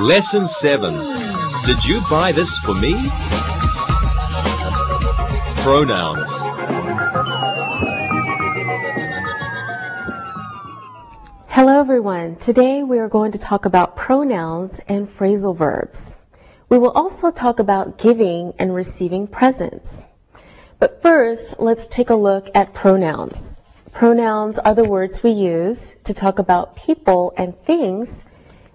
Lesson 7. Did you buy this for me? Pronouns. Hello everyone. Today we are going to talk about pronouns and phrasal verbs. We will also talk about giving and receiving presents. But first, let's take a look at pronouns. Pronouns are the words we use to talk about people and things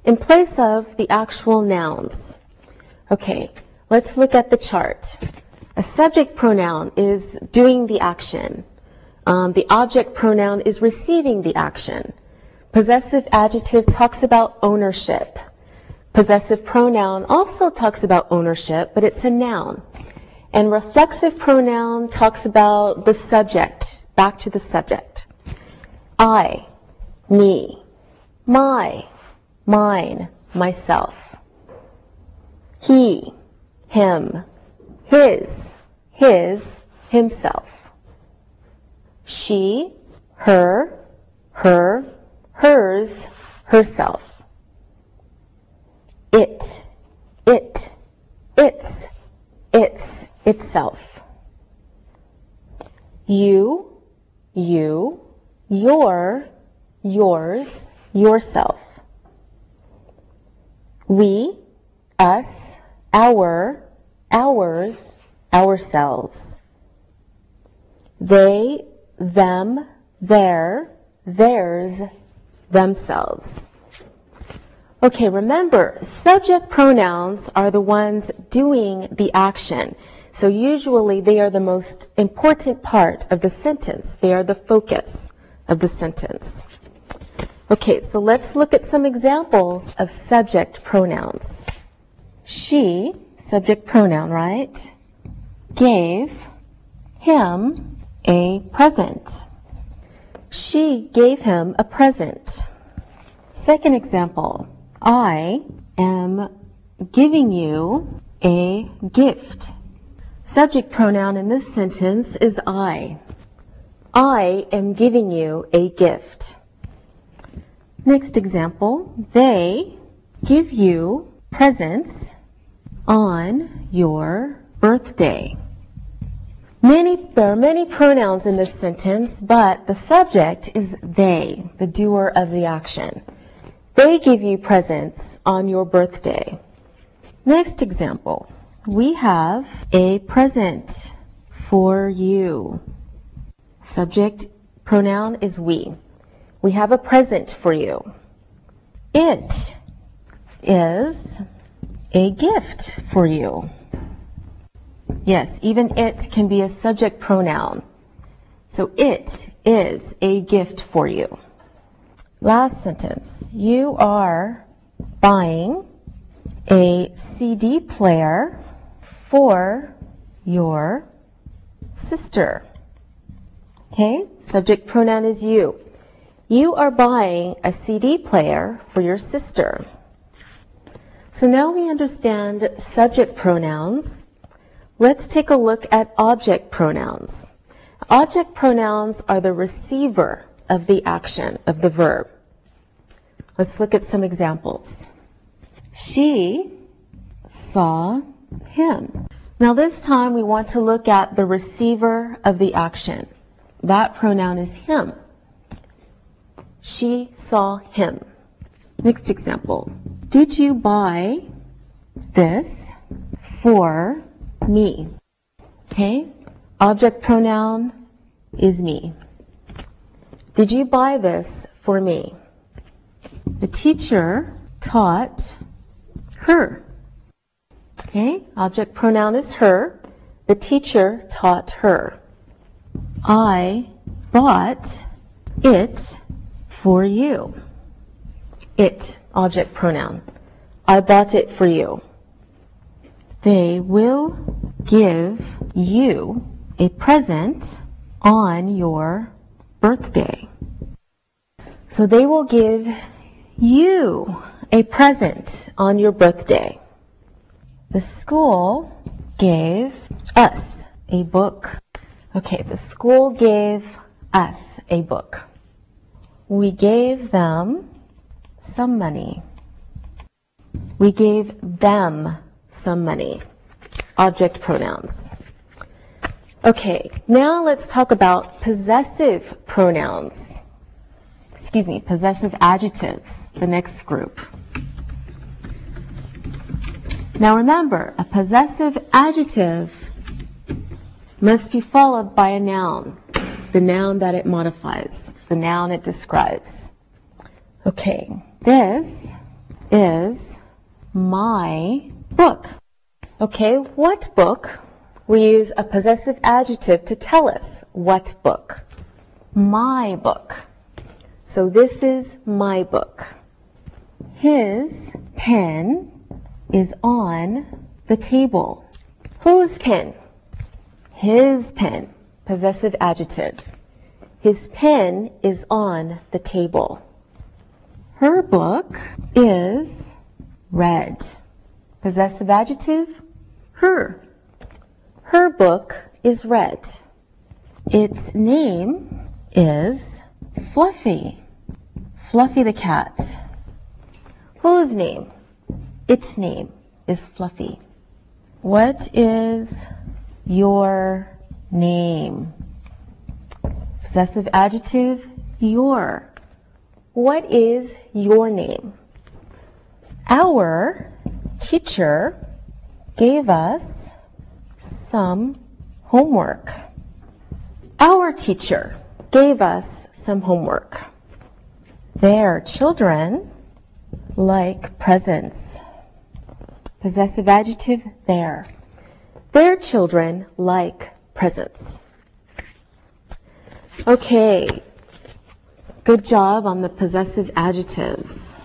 in place of the actual nouns. Okay, let's look at the chart. A subject pronoun is doing the action. The object pronoun is receiving the action. Possessive adjective talks about ownership. Possessive pronoun also talks about ownership, but it's a noun. And reflexive pronoun talks about the subject, back to the subject. I, me, my, mine, myself. He, him, his, himself. She, her, hers, herself. It, its, itself. You, your, yours, yourself. We, us, our, ours, ourselves. They, them, their, theirs, themselves. Okay, remember, subject pronouns are the ones doing the action. So usually they are the most important part of the sentence. They are the focus of the sentence. Okay, so let's look at some examples of subject pronouns. She, subject pronoun, right, gave him a present. She gave him a present. Second example, I am giving you a gift. Subject pronoun in this sentence is I. I am giving you a gift. Next example, they give you presents on your birthday. There are many pronouns in this sentence, but the subject is they, the doer of the action. They give you presents on your birthday. Next example, we have a present for you. Subject pronoun is we. We have a present for you. It is a gift for you. Yes, even it can be a subject pronoun. So it is a gift for you. Last sentence. You are buying a CD player for your sister. Okay, subject pronoun is you. You are buying a CD player for your sister. So now we understand subject pronouns. Let's take a look at object pronouns. Object pronouns are the receiver of the action, of the verb. Let's look at some examples. She saw him. Now this time we want to look at the receiver of the action. That pronoun is him. She saw him. Next example. Did you buy this for me? Okay, object pronoun is me. Did you buy this for me? The teacher taught her. Okay, object pronoun is her. The teacher taught her. I bought it for you. It, object pronoun. I bought it for you. They will give you a present on your birthday. So they will give you a present on your birthday. The school gave us a book. Okay, the school gave us a book. We gave them some money. We gave them some money. Object pronouns. Okay, now let's talk about possessive pronouns. Possessive adjectives, the next group. Now remember, a possessive adjective must be followed by a noun, the noun that it modifies, the noun it describes. Okay, this is my book. Okay, what book? We use a possessive adjective to tell us what book. My book. So this is my book. His pen is on the table. Whose pen? His pen. Possessive adjective. His pen is on the table. Her book is red. Possessive adjective, her. Her book is red. Its name is Fluffy. Fluffy the cat. Whose name? Its name is Fluffy. What is your name? Possessive adjective, your. What is your name? Our teacher gave us some homework. Our teacher gave us some homework. Their children like presents. Possessive adjective, their. Their children like presents. Okay, good job on the possessive adjectives.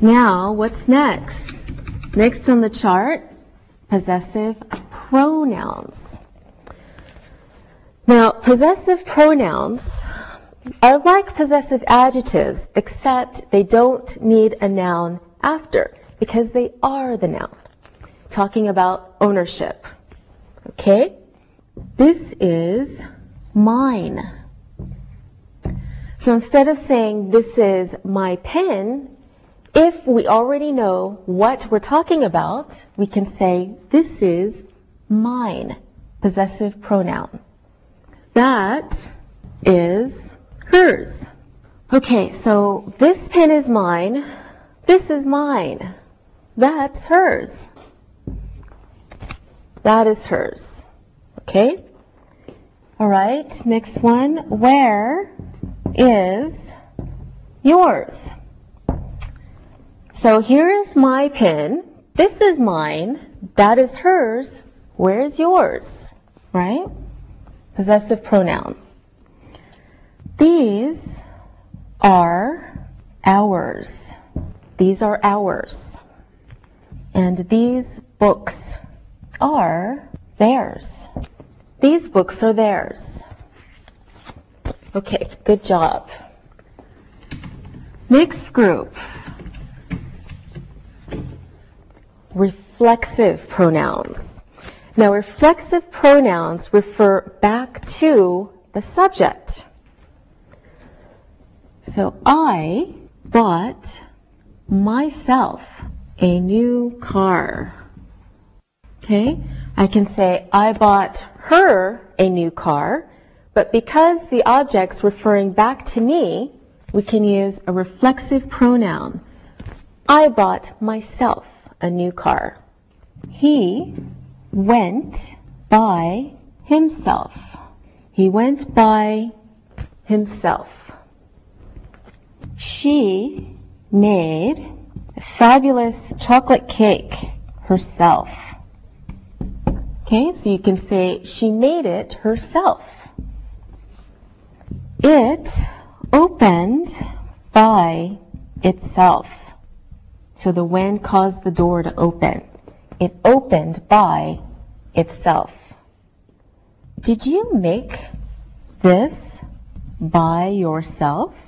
Now, what's next? Next on the chart, possessive pronouns. Now, possessive pronouns are like possessive adjectives, except they don't need a noun after, because they are the noun. Talking about ownership. Okay? This is mine. So instead of saying this is my pen, if we already know what we're talking about, we can say this is mine. Possessive pronoun. That is hers. Okay, so this pen is mine. This is mine. That's hers. That is hers. Okay? All right, next one. Where is yours? So here is my pen. This is mine. That is hers. Where is yours? Right? Possessive pronoun. These are ours. These are ours. And these books are theirs. These books are theirs. Okay, good job. Next group. Reflexive pronouns. Now, reflexive pronouns refer back to the subject. So, I bought myself a new car. Okay, I can say I bought her a new car, but because the object's referring back to me, we can use a reflexive pronoun. I bought myself a new car. He went by himself. He went by himself. She made a fabulous chocolate cake herself. Okay, so you can say she made it herself. It opened by itself. So the when caused the door to open. It opened by itself. Did you make this by yourself?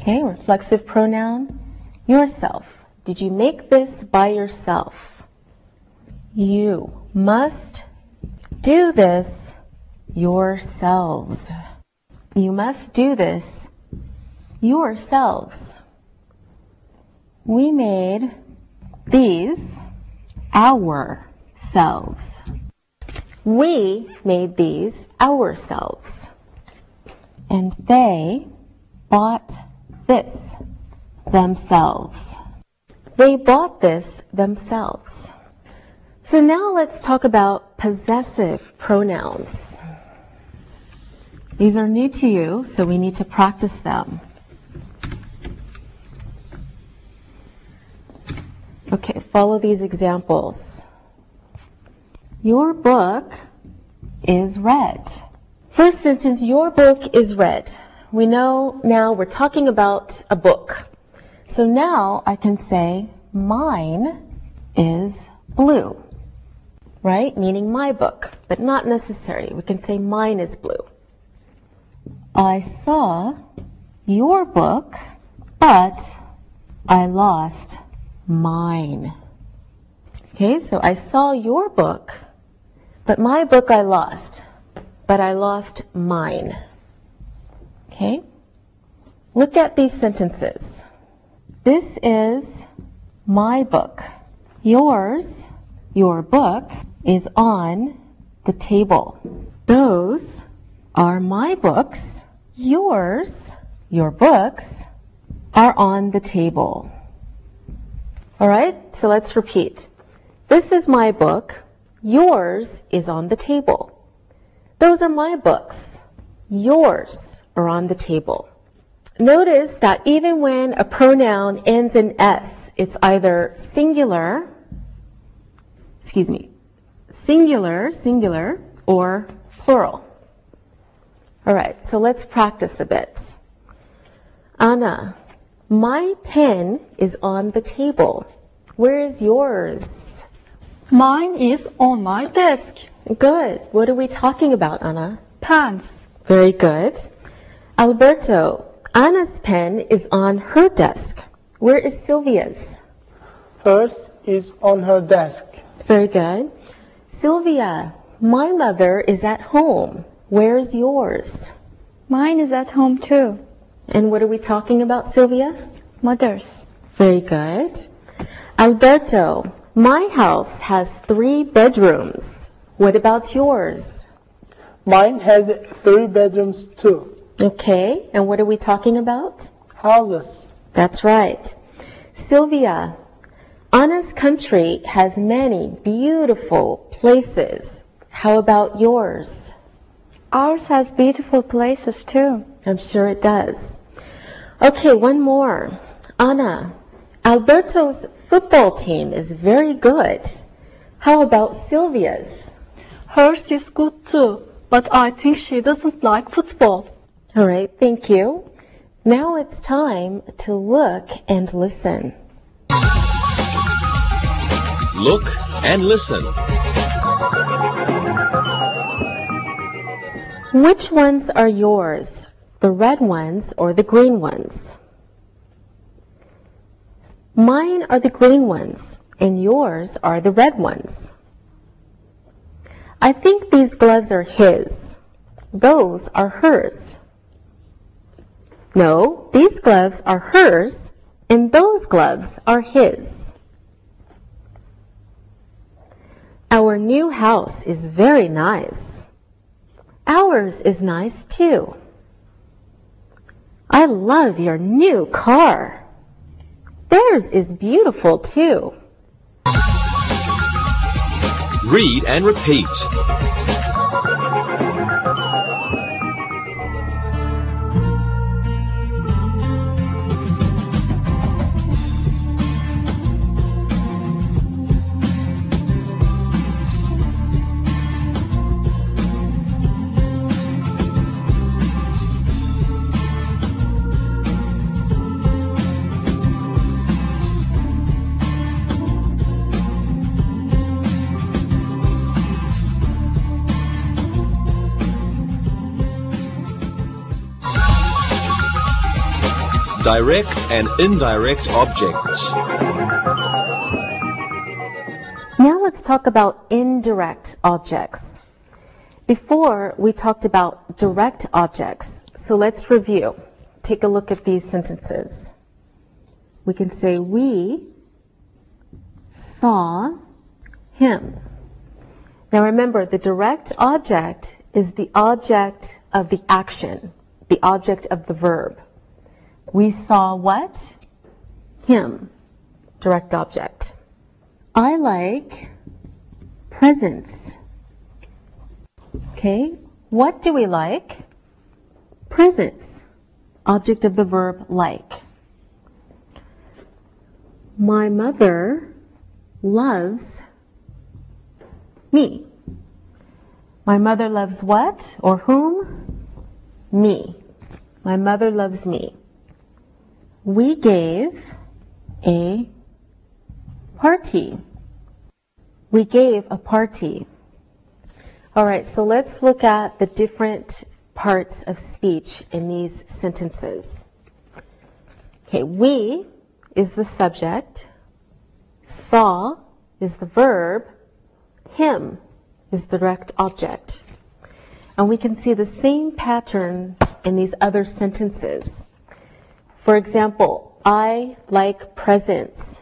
Okay, reflexive pronoun, yourself. Did you make this by yourself? You must do this yourselves. You must do this yourselves. We made these ourselves. We made these ourselves. And they bought this themselves. They bought this themselves. So now let's talk about possessive pronouns. These are new to you, so we need to practice them. Okay, follow these examples. Your book is red. First sentence, your book is red. We know now we're talking about a book. So now I can say mine is blue, right? Meaning my book, but not necessary. We can say mine is blue. I saw your book, but I lost mine. Okay, so I saw your book, but my book I lost, but I lost mine. Okay, look at these sentences. This is my book. Yours, your book, is on the table. Those are my books. Yours, your books, are on the table. All right, so let's repeat. This is my book. Yours is on the table. Those are my books. Yours are on the table. Notice that even when a pronoun ends in S, it's either singular, or plural. All right, so let's practice a bit. Anna, my pen is on the table. Where is yours? Mine is on my desk. Good. What are we talking about, Anna? Pens. Very good. Alberto, Anna's pen is on her desk. Where is Sylvia's? Hers is on her desk. Very good. Sylvia, my mother is at home. Where's yours? Mine is at home too. And what are we talking about, Sylvia? Mother's. Very good. Alberto, my house has 3 bedrooms. What about yours? Mine has 3 bedrooms too. Okay, and what are we talking about? Houses. That's right. Sylvia, Anna's country has many beautiful places. How about yours? Ours has beautiful places too. I'm sure it does. Okay, one more. Anna, Alberto's football team is very good. How about Sylvia's? Hers is good too, but I think she doesn't like football. All right, thank you. Now it's time to look and listen. Look and listen. Which ones are yours? The red ones or the green ones? Mine are the green ones, and yours are the red ones. I think these gloves are his. Those are hers. No, these gloves are hers, and those gloves are his. Our new house is very nice. Ours is nice too. I love your new car. Theirs is beautiful too. Read and repeat. Direct and indirect objects. Now let's talk about indirect objects. Before, we talked about direct objects. So let's review. Take a look at these sentences. We can say we saw him. Now remember, the direct object is the object of the action, the object of the verb. We saw what? Him. Direct object. I like presents. Okay, what do we like? Presents. Object of the verb like. My mother loves me. My mother loves what or whom? Me. My mother loves me. We gave a party. We gave a party. All right, so let's look at the different parts of speech in these sentences. Okay, we is the subject, saw is the verb, him is the direct object. And we can see the same pattern in these other sentences. For example, I like presents.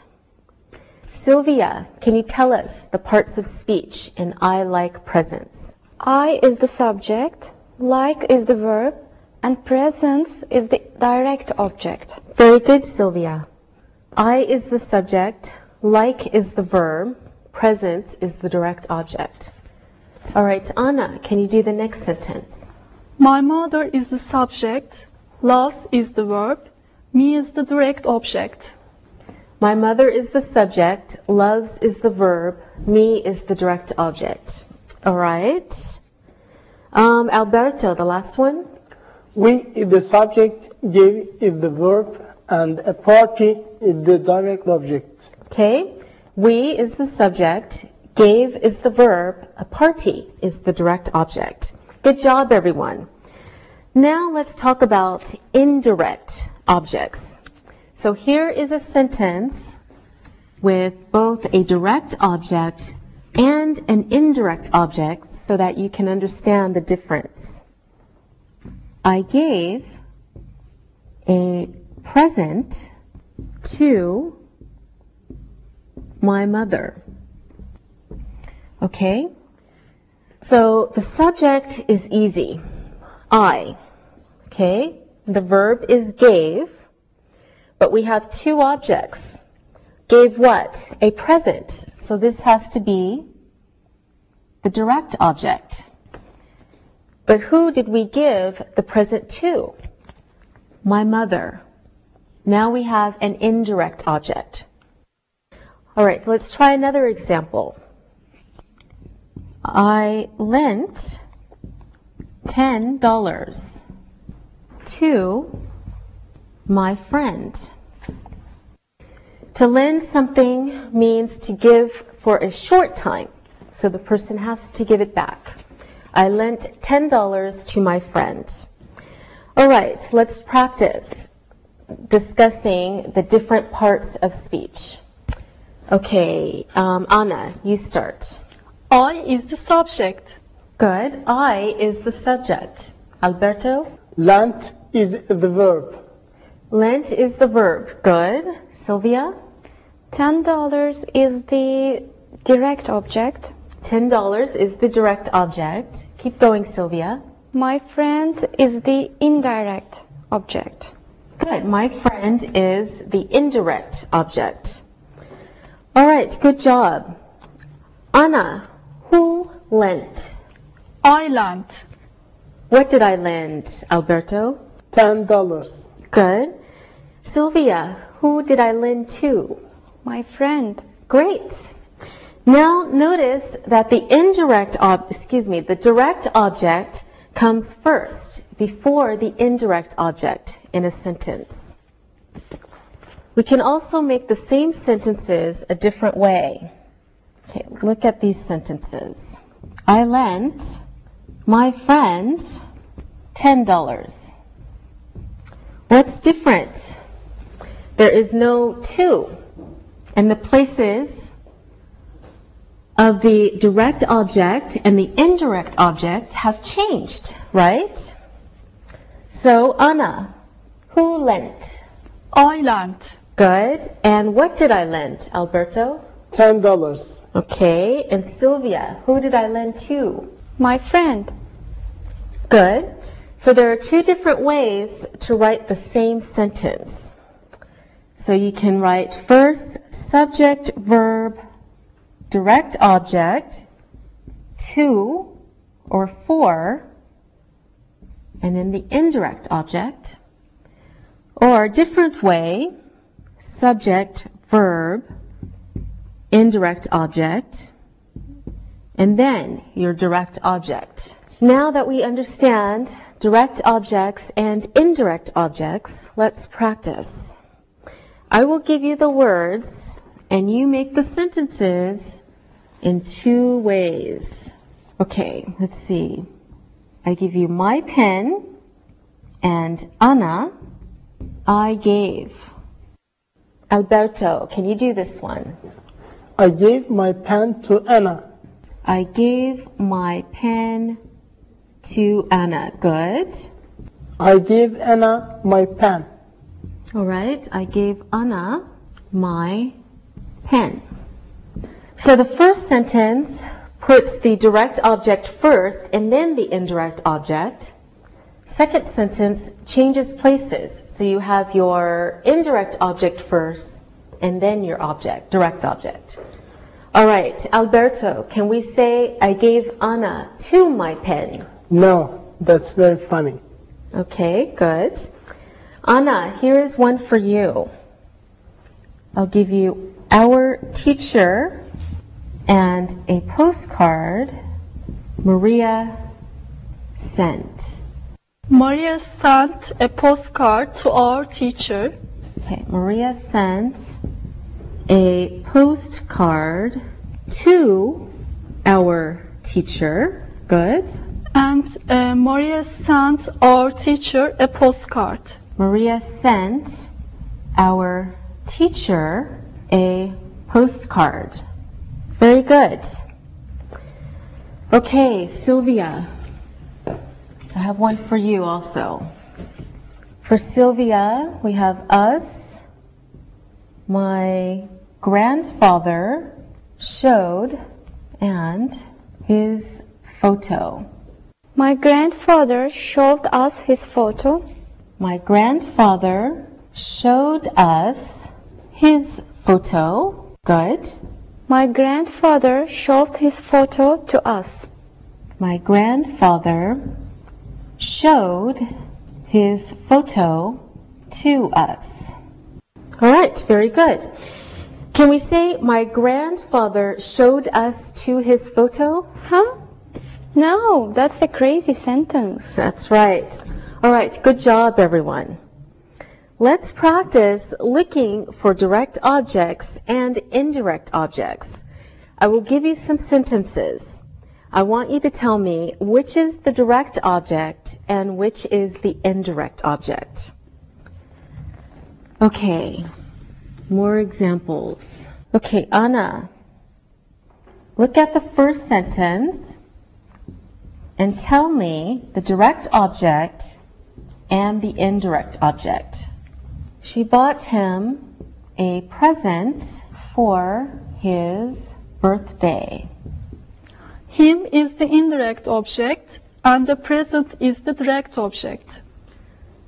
Sylvia, can you tell us the parts of speech in I like presents? I is the subject, like is the verb, and presents is the direct object. Very good, Sylvia. I is the subject, like is the verb, present is the direct object. All right, Anna, can you do the next sentence? My mother is the subject, loves is the verb, me is the direct object. My mother is the subject, loves is the verb, me is the direct object. All right. Alberto, the last one. We is the subject, gave is the verb, and a party is the direct object. Okay. We is the subject, gave is the verb, a party is the direct object. Good job, everyone. Now let's talk about indirect objects. So here is a sentence with both a direct object and an indirect object so that you can understand the difference. I gave a present to my mother. Okay? So the subject is easy. I. Okay? The verb is gave. But we have two objects. Gave what? A present. So this has to be the direct object. But who did we give the present to? My mother. Now we have an indirect object. All right, let's try another example. I lent $10 to my friend. To lend something means to give for a short time, so the person has to give it back. I lent $10 to my friend. All right, let's practice discussing the different parts of speech. Okay, Anna, you start. I is the subject. Good. I is the subject. Alberto? Lent is the verb. Lent is the verb. Good. Sylvia? $10 is the direct object. $10 is the direct object. Keep going, Sylvia. My friend is the indirect object. Good. My friend is the indirect object. All right. Good job. Anna, who lent? I lent. What did I lend, Alberto? $10. Good. Sylvia, who did I lend to? My friend. Great. Now notice that the direct object comes first before the indirect object in a sentence. We can also make the same sentences a different way. Okay, look at these sentences. I lent my friend $10. What's different? There is no to, and the places of the direct object and the indirect object have changed, right? So, Anna, who lent? I lent. Good. And what did I lend, Alberto? $10. Okay. And Sylvia, who did I lend to? My friend. Good. So there are two different ways to write the same sentence. So you can write first subject, verb, direct object, to or for, and then the indirect object. Or a different way, subject, verb, indirect object, and then your direct object. Now that we understand direct objects and indirect objects, let's practice. I will give you the words, and you make the sentences in two ways. Okay, let's see. I give you my pen, and Anna, I gave. Alberto, can you do this one? I gave my pen to Anna. I gave my pen to Anna. Good. I gave Anna my pen. All right, I gave Anna my pen. So the first sentence puts the direct object first and then the indirect object. Second sentence changes places. So you have your indirect object first and then your object, direct object. All right, Alberto, can we say I gave Anna to my pen? No, that's very funny. Okay, good. Anna, here is one for you. I'll give you our teacher and a postcard Maria sent. Maria sent a postcard to our teacher. Okay, Maria sent a postcard to our teacher. Good. And Maria sent our teacher a postcard. Maria sent our teacher a postcard. Very good. Okay, Sylvia, I have one for you also. For Sylvia, we have us. My grandfather showed and his photo. My grandfather showed us his photo. My grandfather showed us his photo. Good. My grandfather showed his photo to us. My grandfather showed his photo to us. All right, very good. Can we say my grandfather showed us to his photo? Huh? No, that's a crazy sentence. That's right. All right, good job, everyone. Let's practice looking for direct objects and indirect objects. I will give you some sentences. I want you to tell me which is the direct object and which is the indirect object. Okay, more examples. Okay, Anna, look at the first sentence and tell me the direct object and the indirect object. She bought him a present for his birthday. Him is the indirect object and the present is the direct object.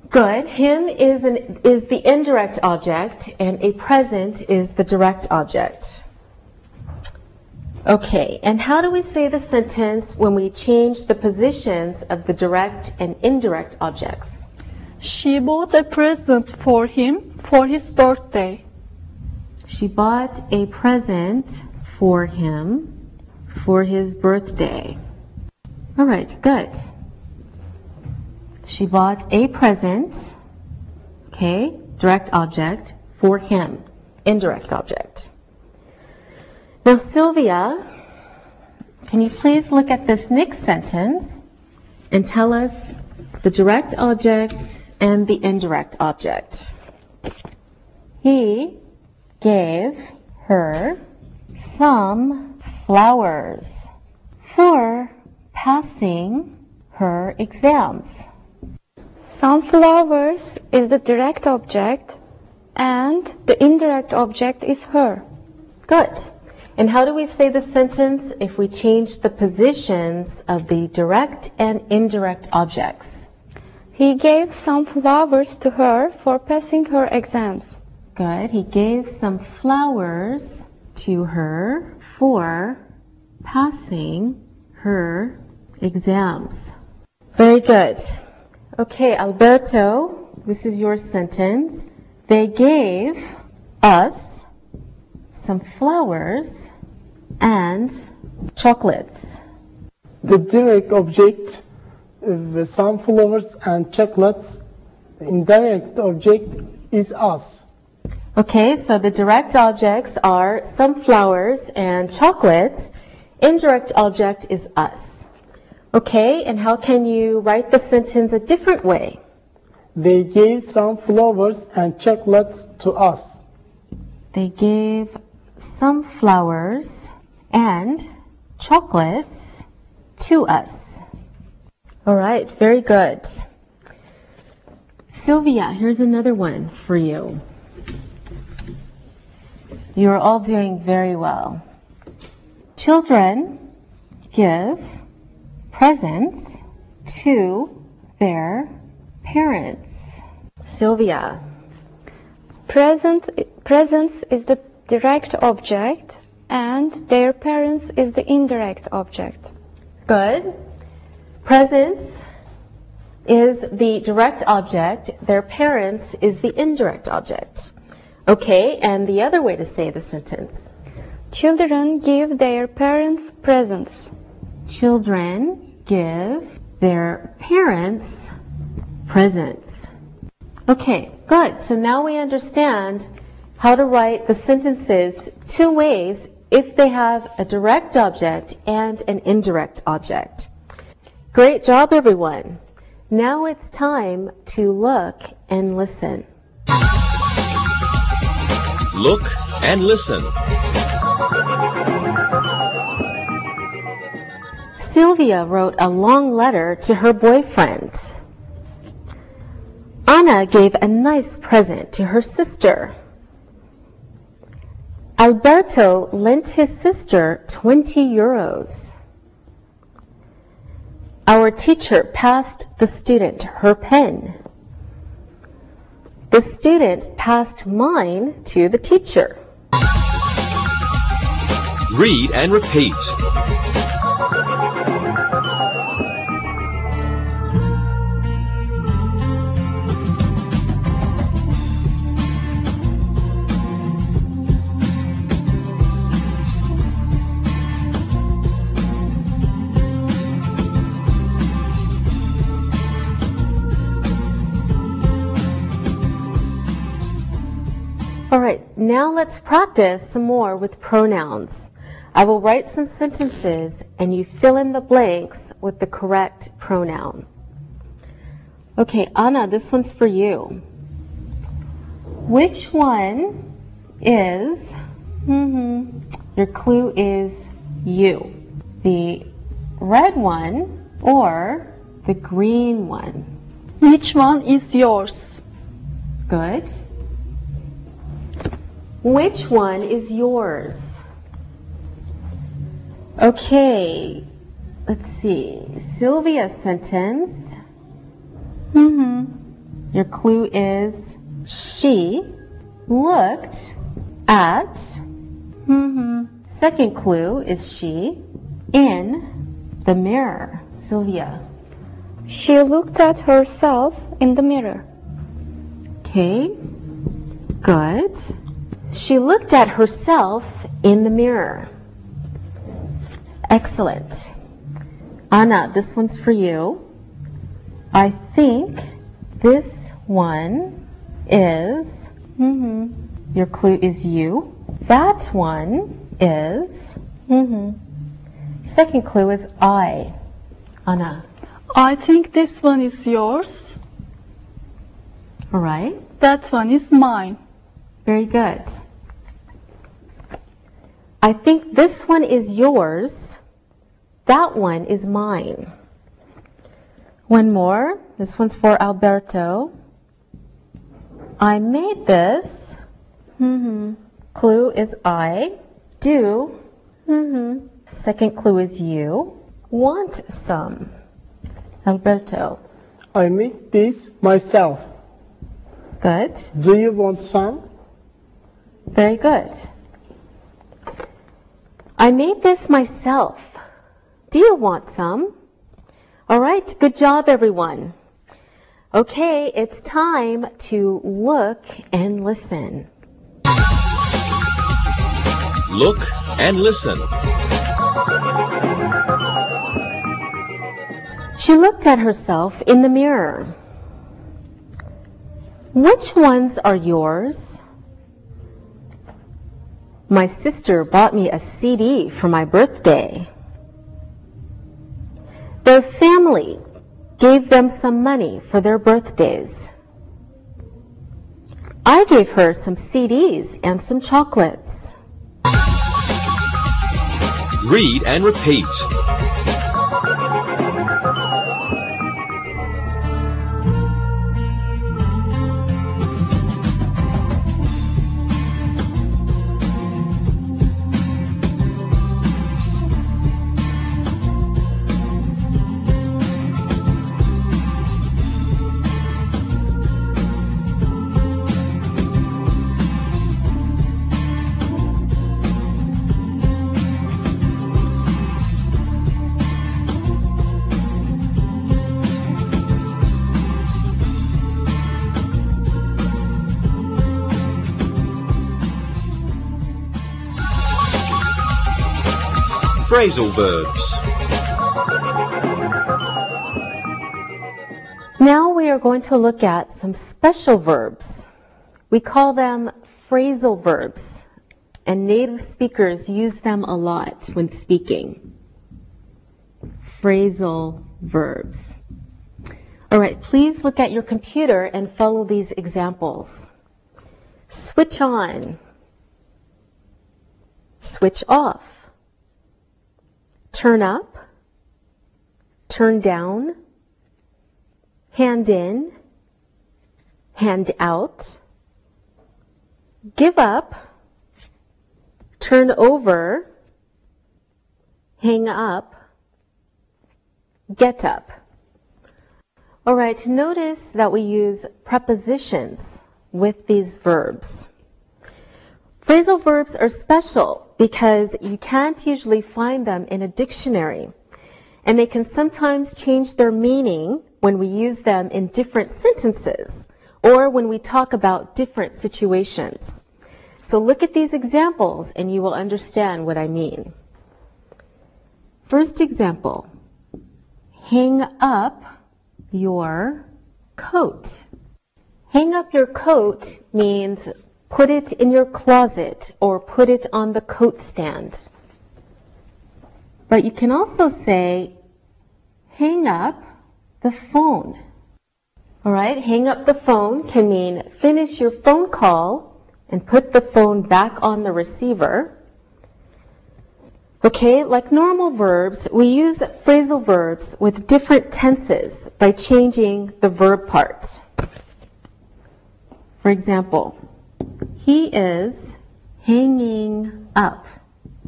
Good. Him is the indirect object and a present is the direct object. Okay, and how do we say the sentence when we change the positions of the direct and indirect objects? She bought a present for him for his birthday. She bought a present for him for his birthday. All right, good. She bought a present, okay, direct object, for him, indirect object. Now, Sylvia, can you please look at this next sentence and tell us the direct object and the indirect object? He gave her some flowers for passing her exams. Some flowers is the direct object and the indirect object is her. Good. And how do we say the sentence if we change the positions of the direct and indirect objects? He gave some flowers to her for passing her exams. Good. He gave some flowers to her for passing her exams. Very good. Okay, Alberto, this is your sentence. They gave us some flowers and chocolates. The direct object of some flowers and chocolates. The indirect object is us. Okay, so the direct objects are some flowers and chocolates. Indirect object is us. Okay, and how can you write the sentence a different way? They gave some flowers and chocolates to us. They gave some flowers and chocolates to us. All right, very good. Sylvia, here's another one for you. You're all doing very well. Children give presents to their parents. Sylvia. Presents is the direct object and their parents is the indirect object. Good. Presents is the direct object. Their parents is the indirect object. Okay, and the other way to say the sentence. Children give their parents presents. Children give their parents presents. Okay, good. So now we understand how to write the sentences two ways if they have a direct object and an indirect object. Great job, everyone. Now it's time to look and listen. Look and listen. Sylvia wrote a long letter to her boyfriend. Anna gave a nice present to her sister. Alberto lent his sister 20 euros. Our teacher passed the student her pen. The student passed mine to the teacher. Read and repeat. All right, now let's practice some more with pronouns. I will write some sentences and you fill in the blanks with the correct pronoun. Okay, Anna, this one's for you. Which one is, your clue is you. The red one or the green one? Which one is yours? Good. Which one is yours? Okay, let's see. Sylvia's sentence. Your clue is she looked at. Second clue is she in the mirror. Sylvia. She looked at herself in the mirror. Okay, good. She looked at herself in the mirror. Excellent. Anna, this one's for you. I think this one is, your clue is you. That one is, second clue is I. Anna. I think this one is yours. All right. That one is mine. Very good. I think this one is yours. That one is mine. One more. This one's for Alberto. I made this Clue is I. Do. Second clue is you. Want some. Alberto. I made this myself. Good. Do you want some? Very good. I made this myself. Do you want some? All right, good job, everyone. Okay, it's time to look and listen. Look and listen. She looked at herself in the mirror. Which ones are yours? My sister bought me a CD for my birthday. Their family gave them some money for their birthdays. I gave her some CDs and some chocolates. Read and repeat. Phrasal verbs. Now we are going to look at some special verbs. We call them phrasal verbs, and native speakers use them a lot when speaking. Phrasal verbs. All right, please look at your computer and follow these examples. Switch on. Switch off. Turn up, turn down, hand in, hand out, give up, turn over, hang up, get up. All right, notice that we use prepositions with these verbs. Phrasal verbs are special because you can't usually find them in a dictionary, and they can sometimes change their meaning when we use them in different sentences or when we talk about different situations. So look at these examples and you will understand what I mean. First example, hang up your coat. Hang up your coat means put it in your closet or put it on the coat stand. But you can also say, hang up the phone. All right, hang up the phone can mean finish your phone call and put the phone back on the receiver. Okay, like normal verbs, we use phrasal verbs with different tenses by changing the verb part. For example, he is hanging up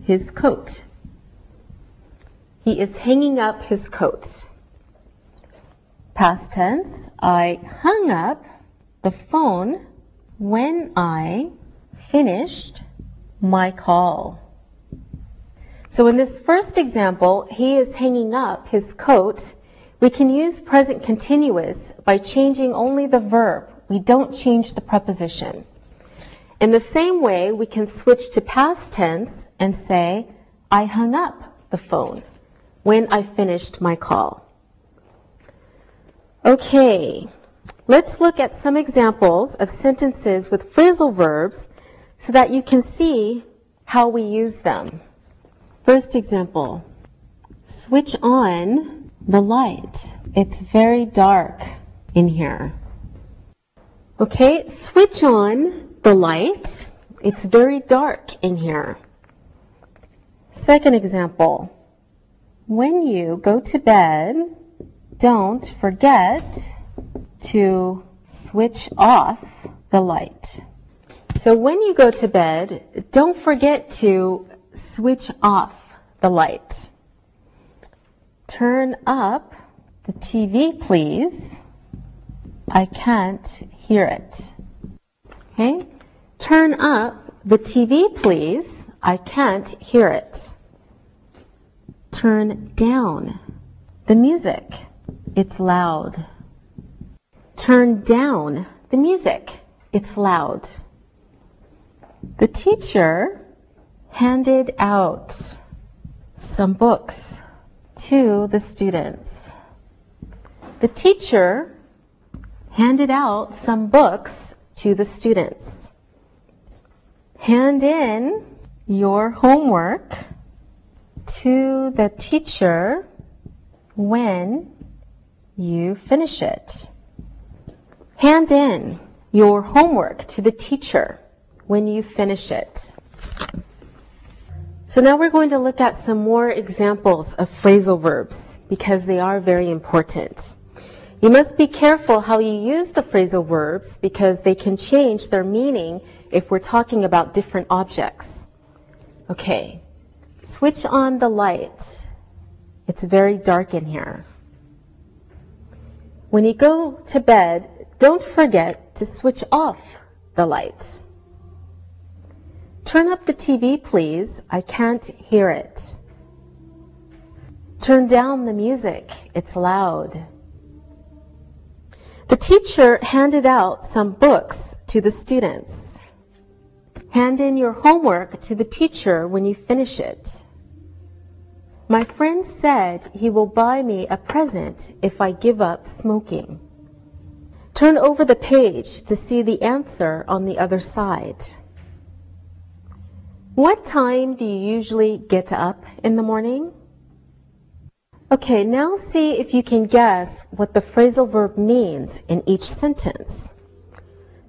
his coat. He is hanging up his coat. Past tense, I hung up the phone when I finished my call. So in this first example, he is hanging up his coat. We can use present continuous by changing only the verb. We don't change the preposition. In the same way, we can switch to past tense and say, I hung up the phone when I finished my call. Okay, let's look at some examples of sentences with phrasal verbs so that you can see how we use them. First example, switch on the light. It's very dark in here. Okay, switch on the light. It's very dark in here. Second example, when you go to bed, don't forget to switch off the light. So when you go to bed, don't forget to switch off the light. Turn up the TV, please. I can't hear it. Okay? Turn up the TV, please. I can't hear it. Turn down the music. It's loud. Turn down the music. It's loud. The teacher handed out some books to the students. The teacher handed out some books to the students. Hand in your homework to the teacher when you finish it. Hand in your homework to the teacher when you finish it. So now we're going to look at some more examples of phrasal verbs because they are very important. You must be careful how you use the phrasal verbs because they can change their meaning if we're talking about different objects. Okay, switch on the light. It's very dark in here. When you go to bed, don't forget to switch off the light. Turn up the TV, please. I can't hear it. Turn down the music. It's loud. The teacher handed out some books to the students. Hand in your homework to the teacher when you finish it. My friend said he will buy me a present if I give up smoking. Turn over the page to see the answer on the other side. What time do you usually get up in the morning? Okay, now see if you can guess what the phrasal verb means in each sentence.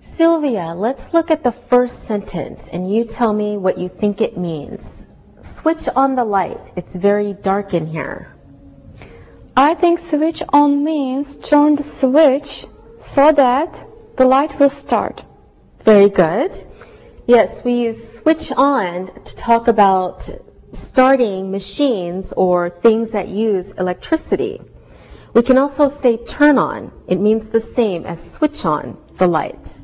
Sylvia, let's look at the first sentence and you tell me what you think it means. Switch on the light. It's very dark in here. I think switch on means turn the switch so that the light will start. Very good. Yes, we use switch on to talk about starting machines or things that use electricity. We can also say turn on. It means the same as switch on the light.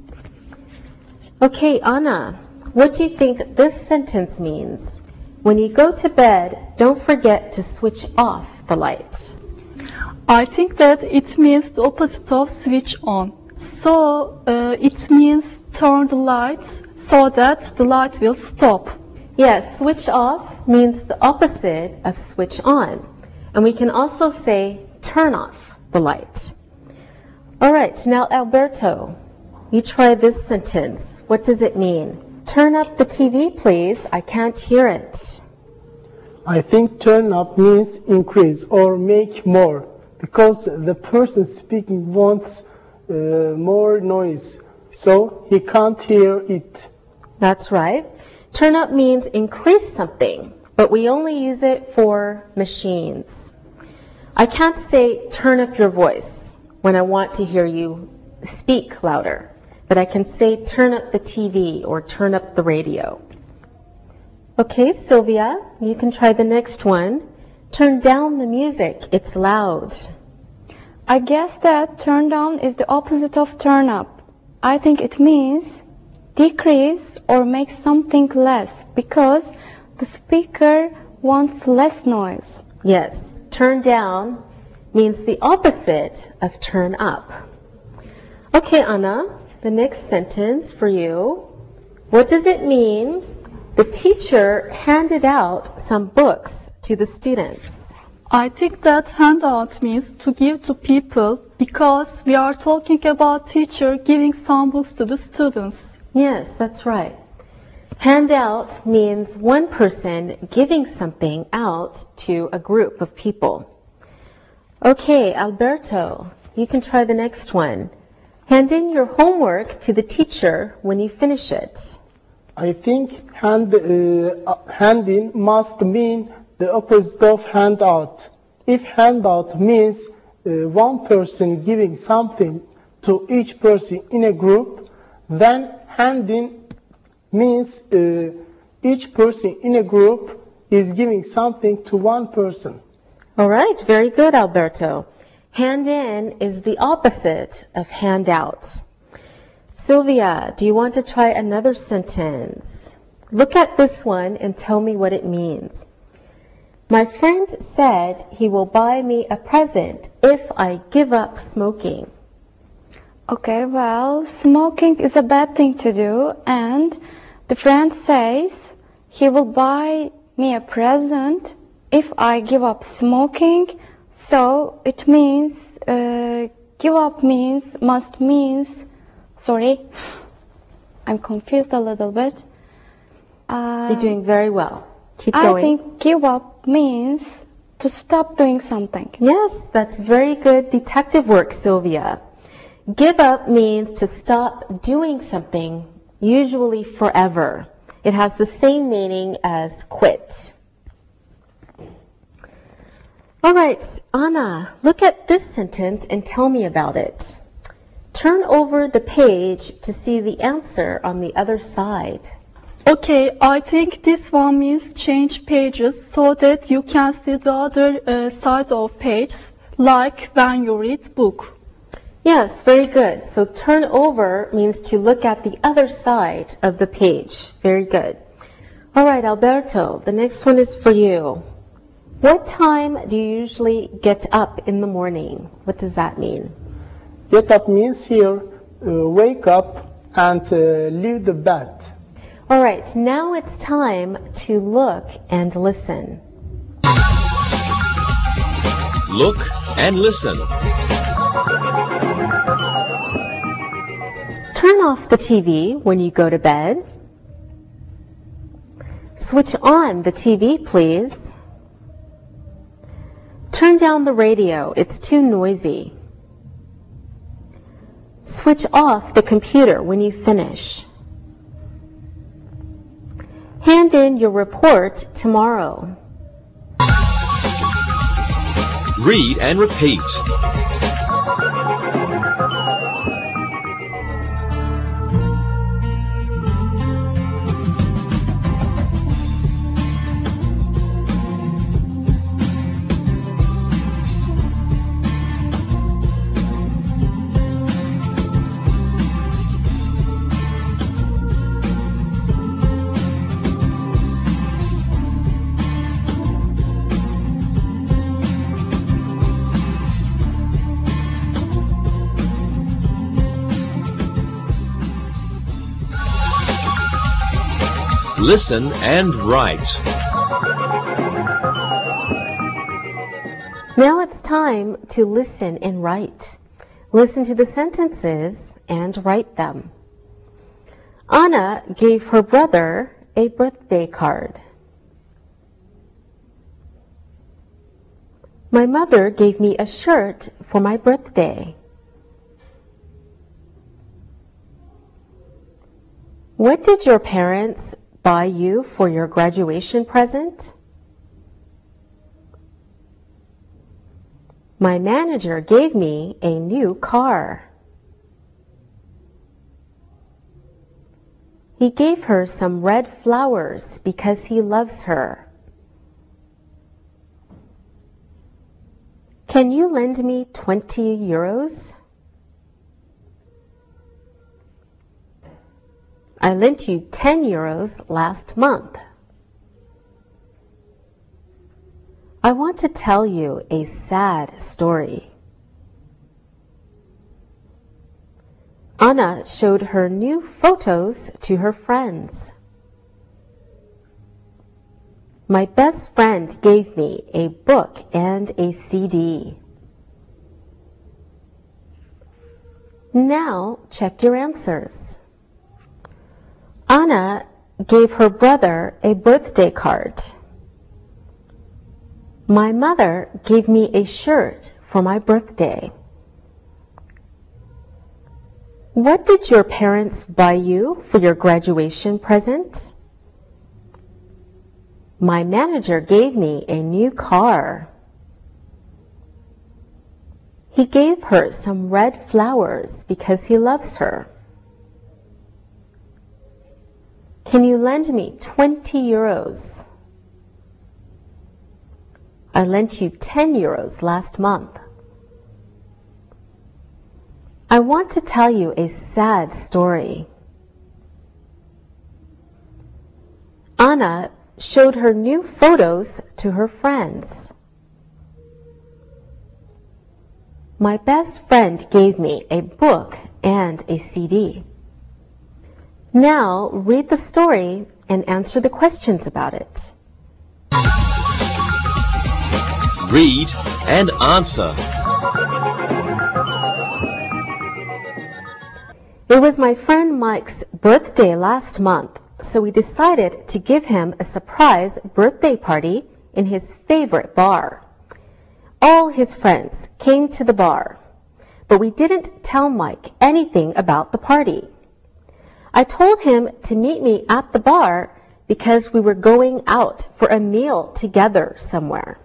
Okay, Anna, what do you think this sentence means? When you go to bed, don't forget to switch off the light. I think that it means the opposite of switch on. So it means turn the lights so that the light will stop. Yes, switch off means the opposite of switch on. And we can also say turn off the light. All right, now Alberto, you try this sentence. What does it mean? Turn up the TV, please. I can't hear it. I think turn up means increase or make more because the person speaking wants more noise, so he can't hear it. That's right. Turn up means increase something, but we only use it for machines. I can't say turn up your voice when I want to hear you speak louder, but I can say turn up the TV or turn up the radio. Okay, Sylvia, you can try the next one. Turn down the music. It's loud. I guess that turn down is the opposite of turn up. I think it means decrease or make something less because the speaker wants less noise. Yes, turn down means the opposite of turn up. Okay, Anna, the next sentence for you. What does it mean? The teacher handed out some books to the students. I think that handout means to give to people because we are talking about teacher giving some books to the students. Yes, that's right. Handout means one person giving something out to a group of people. Okay, Alberto, you can try the next one. Hand in your homework to the teacher when you finish it. I think hand-in must mean the opposite of handout. If handout means one person giving something to each person in a group, then hand-in means each person in a group is giving something to one person. All right, very good, Alberto. Hand in is the opposite of hand out. Sylvia, do you want to try another sentence? Look at this one and tell me what it means. My friend said he will buy me a present if I give up smoking. Okay, well, smoking is a bad thing to do, and the friend says he will buy me a present if I give up smoking. So it means, give up means, sorry, I'm confused a little bit. You're doing very well. Keep I going. think give up means to stop doing something. Yes, that's very good detective work, Sylvia. Give up means to stop doing something, usually forever. It has the same meaning as quit. All right, Anna, look at this sentence and tell me about it. Turn over the page to see the answer on the other side. Okay, I think this one means change pages so that you can see the other side of page, like when you read book. Yes, very good. So turn over means to look at the other side of the page. Very good. All right, Alberto, the next one is for you. What time do you usually get up in the morning? What does that mean? Get up means here, wake up and leave the bed. All right, now it's time to look and listen. Look and listen. Turn off the TV when you go to bed. Switch on the TV, please. Turn down the radio, it's too noisy. Switch off the computer when you finish. Hand in your report tomorrow. Read and repeat. Listen and write. Now it's time to listen and write. Listen to the sentences and write them. Anna gave her brother a birthday card. My mother gave me a shirt for my birthday. What did your parents buy you for your graduation present? My manager gave me a new car. He gave her some red flowers because he loves her. Can you lend me 20 euros? I lent you 10 euros last month. I want to tell you a sad story. Anna showed her new photos to her friends. My best friend gave me a book and a CD. Now check your answers. Anna gave her brother a birthday card. My mother gave me a shirt for my birthday. What did your parents buy you for your graduation present? My manager gave me a new car. He gave her some red flowers because he loves her. Can you lend me 20 euros? I lent you 10 euros last month. I want to tell you a sad story. Anna showed her new photos to her friends. My best friend gave me a book and a CD. Now read the story and answer the questions about it. Read and answer. It was my friend Mike's birthday last month, so we decided to give him a surprise birthday party in his favorite bar. All his friends came to the bar, but we didn't tell Mike anything about the party. I told him to meet me at the bar because we were going out for a meal together somewhere.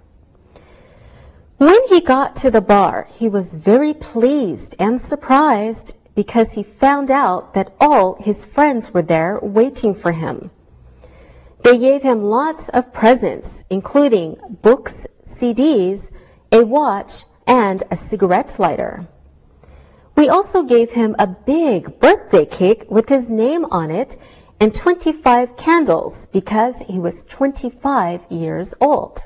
When he got to the bar, he was very pleased and surprised because he found out that all his friends were there waiting for him. They gave him lots of presents, including books, CDs, a watch, and a cigarette lighter. We also gave him a big birthday cake with his name on it and 25 candles because he was 25 years old.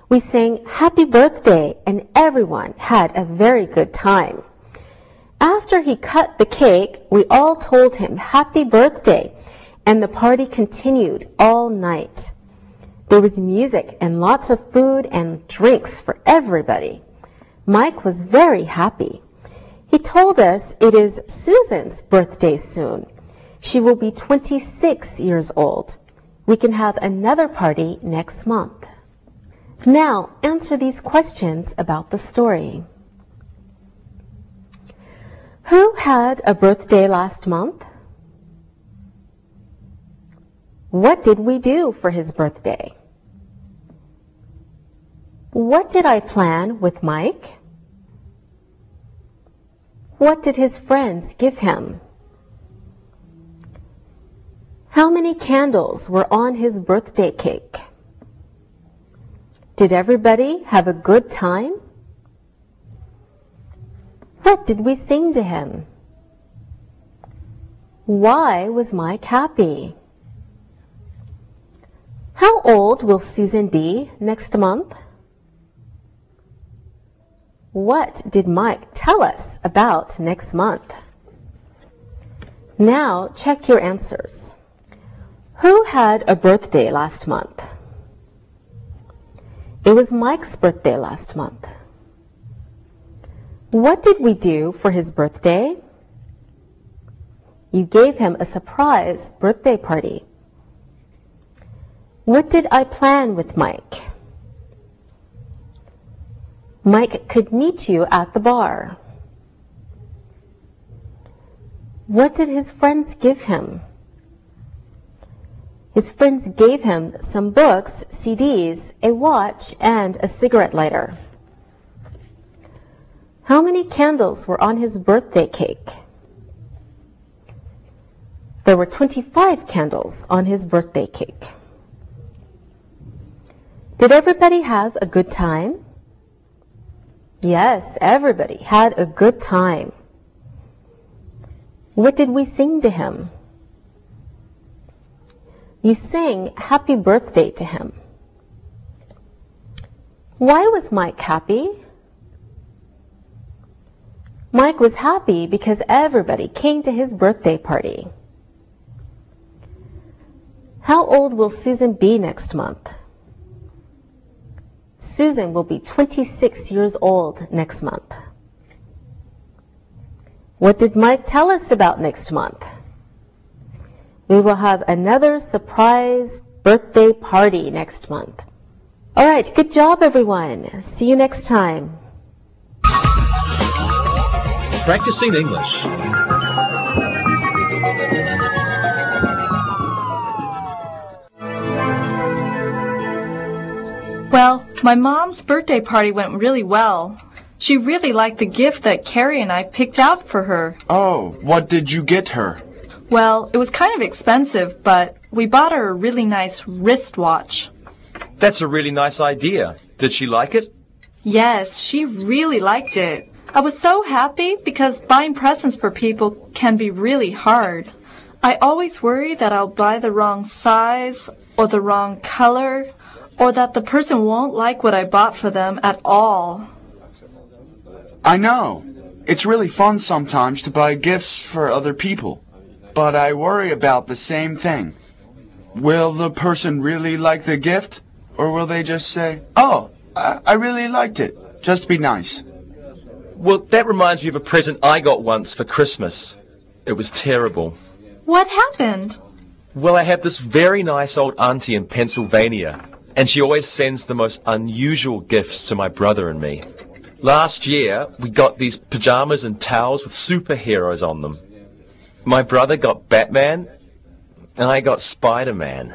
We sang Happy Birthday and everyone had a very good time. After he cut the cake, we all told him Happy Birthday, and the party continued all night. There was music and lots of food and drinks for everybody. Mike was very happy. He told us it is Susan's birthday soon. She will be 26 years old. We can have another party next month. Now answer these questions about the story. Who had a birthday last month? What did we do for his birthday? What did I plan with Mike? What did his friends give him? How many candles were on his birthday cake? Did everybody have a good time? What did we sing to him? Why was Mike happy? How old will Susan be next month? What did Mike tell us about next month? Now check your answers. Who had a birthday last month? It was Mike's birthday last month. What did we do for his birthday? You gave him a surprise birthday party. What did I plan with Mike? Mike could meet you at the bar. What did his friends give him? His friends gave him some books, CDs, a watch, and a cigarette lighter. How many candles were on his birthday cake? There were 25 candles on his birthday cake. Did everybody have a good time? Yes, everybody had a good time. What did we sing to him? You sang Happy Birthday to him. Why was Mike happy? Mike was happy because everybody came to his birthday party. How old will Susan be next month? Susan will be 26 years old next month. What did Mike tell us about next month? We will have another surprise birthday party next month. All right, good job, everyone. See you next time. Practicing English. Well, my mom's birthday party went really well. She really liked the gift that Carrie and I picked out for her. Oh, what did you get her? Well, it was kind of expensive, but we bought her a really nice wristwatch. That's a really nice idea. Did she like it? Yes, she really liked it. I was so happy because buying presents for people can be really hard. I always worry that I'll buy the wrong size or the wrong color, or that the person won't like what I bought for them at all. I know. It's really fun sometimes to buy gifts for other people, but I worry about the same thing. Will the person really like the gift, or will they just say, "Oh, I really liked it. Just be nice"? Well, that reminds me of a present I got once for Christmas. It was terrible. What happened? Well, I have this very nice old auntie in Pennsylvania, and she always sends the most unusual gifts to my brother and me. Last year, we got these pajamas and towels with superheroes on them. My brother got Batman, and I got Spider-Man.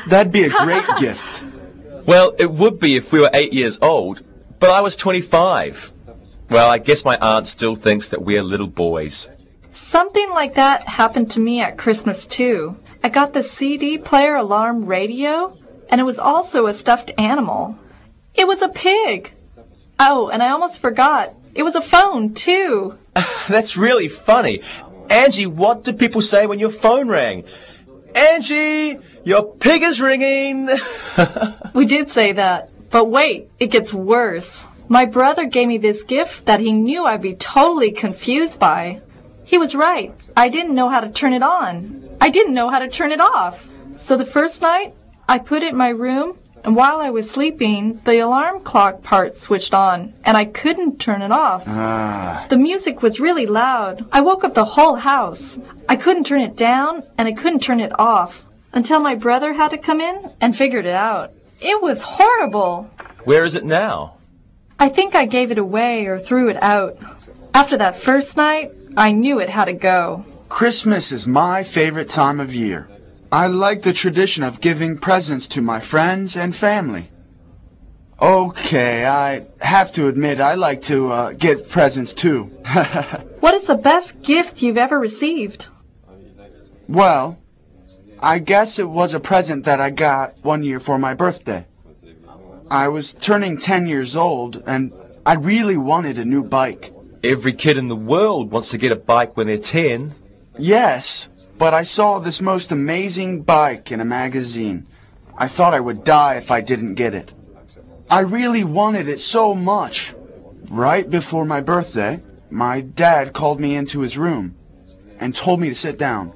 That'd be a great gift. Well, it would be if we were 8 years old, but I was 25. Well, I guess my aunt still thinks that we're little boys. Something like that happened to me at Christmas, too. I got the CD player alarm radio, and it was also a stuffed animal. It was a pig. Oh, and I almost forgot. It was a phone, too. That's really funny. Angie, what did people say when your phone rang? Angie, your pig is ringing. We did say that. But wait, it gets worse. My brother gave me this gift that he knew I'd be totally confused by. He was right. I didn't know how to turn it on. I didn't know how to turn it off. So the first night, I put it in my room, and while I was sleeping, the alarm clock part switched on, and I couldn't turn it off. The music was really loud. I woke up the whole house. I couldn't turn it down, and I couldn't turn it off, until my brother had to come in and figured it out. It was horrible. Where is it now? I think I gave it away or threw it out. After that first night, I knew it had to go. Christmas is my favorite time of year. I like the tradition of giving presents to my friends and family. Okay, I have to admit I like to get presents too. What is the best gift you've ever received? Well, I guess it was a present that I got one year for my birthday. I was turning 10 years old, and I really wanted a new bike. Every kid in the world wants to get a bike when they're 10. Yes, but I saw this most amazing bike in a magazine. I thought I would die if I didn't get it. I really wanted it so much. Right before my birthday, my dad called me into his room and told me to sit down.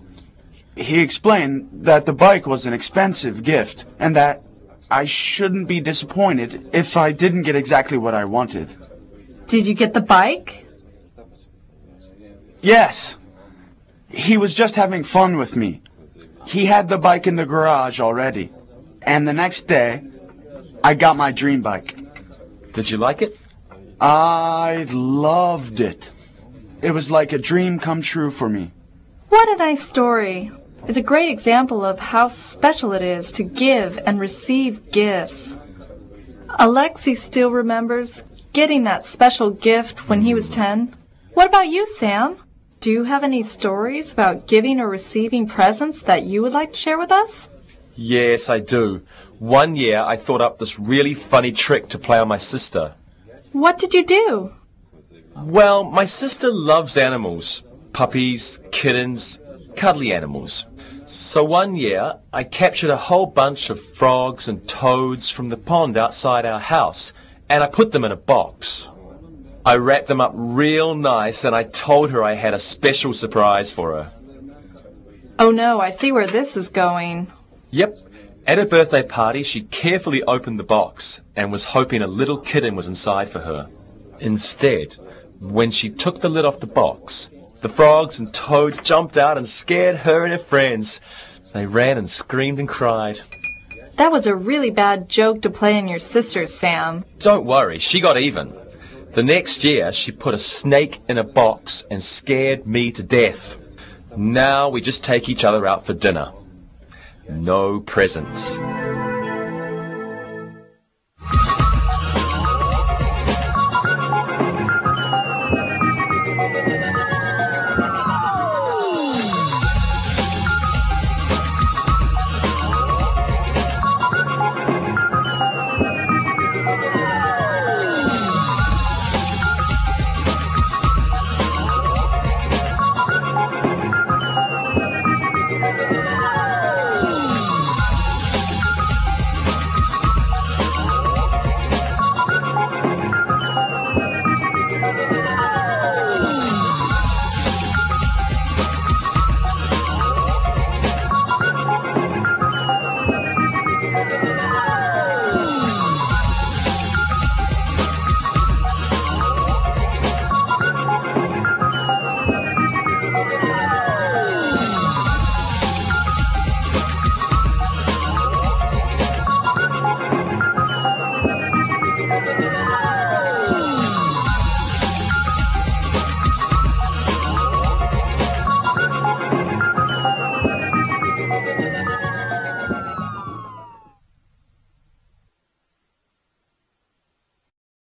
He explained that the bike was an expensive gift and that I shouldn't be disappointed if I didn't get exactly what I wanted. Did you get the bike? Yes. He was just having fun with me. He had the bike in the garage already. And the next day, I got my dream bike. Did you like it? I loved it. It was like a dream come true for me. What a nice story. It's a great example of how special it is to give and receive gifts. Alexei still remembers getting that special gift when he was 10. What about you, Sam? Do you have any stories about giving or receiving presents that you would like to share with us? Yes, I do. One year I thought up this really funny trick to play on my sister. What did you do? Well, my sister loves animals. Puppies, kittens, cuddly animals. So one year I captured a whole bunch of frogs and toads from the pond outside our house, and I put them in a box. I wrapped them up real nice, and I told her I had a special surprise for her. Oh no, I see where this is going. Yep. At her birthday party, she carefully opened the box and was hoping a little kitten was inside for her. Instead, when she took the lid off the box, the frogs and toads jumped out and scared her and her friends. They ran and screamed and cried. That was a really bad joke to play on your sister, Sam. Don't worry, she got even. The next year, she put a snake in a box and scared me to death. Now we just take each other out for dinner. No presents.